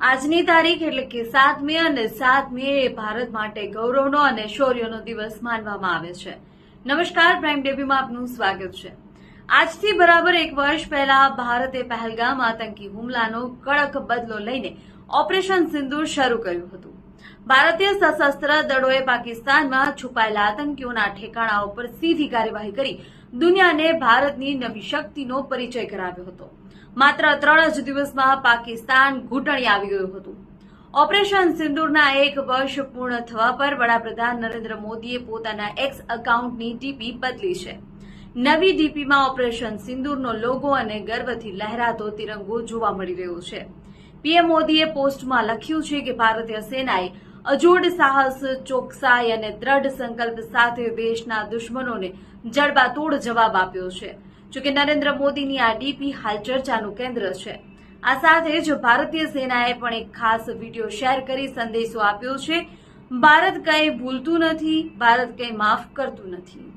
આજની તારીખ એટલે કે 7 મે અને 7 મે એ ભારત માટે ગૌરવનો અને શૌર્યનો દિવસ માનવામાં આવે છે. નમસ્કાર, પ્રાઇમ ટીવીમાં આપનું સ્વાગત છે. આજથી બરાબર 1 વર્ષ પહેલા ભારતે પહેલગામ આતંકી હુમલાનો કડક બદલો લઈને ઓપરેશન સિંદૂર શરૂ કર્યું હતું. ભારતીય સશસ્ત્ર દળોએ પાકિસ્તાનમાં છુપાયેલા આતંકીઓના ઠેકાણાઓ પર સીધી કાર્યવાહી કરી દુનિયાને ભારતની નવી શક્તિનો પરિચય કરાવ્યો હતો. માત્ર 3 જ દિવસમાં પાકિસ્તાન ઘૂંટણે આવી ગયું હતું. ઓપરેશન સિંદૂરના 1 વર્ષ પૂર્ણ થવા પર વડાપ્રધાન નરેન્દ્ર મોદીએ પોતાના એક્સ એકાઉન્ટની ડીપી બદલી છે. નવી ડીપીમાં ઓપરેશન સિંદૂરનો લોગો અને ગર્વથી લહેરાતો તિરંગો જોવા મળી રહ્યો છે. પીએમ મોદીએ પોસ્ટમાં લખ્યું છે કે ભારતીય સેનાએ અજોડ સાહસ, ચોકસાઈ અને દ્રઢ સંકલ્પ સાથે દેશના દુશ્મનોને જડબાતોડ જવાબ આપ્યો છે. જોકે નરેન્દ્ર મોદીની આ ડીપી હાલ ચર્ચાનું કેન્દ્ર છે. આ સાથે જ ભારતીય સેનાએ પણ એક ખાસ વિડીયો શેર કરી સંદેશો આપ્યો છે. ભારત કંઈ ભૂલતું નથી, ભારત કંઈ માફ કરતું નથી.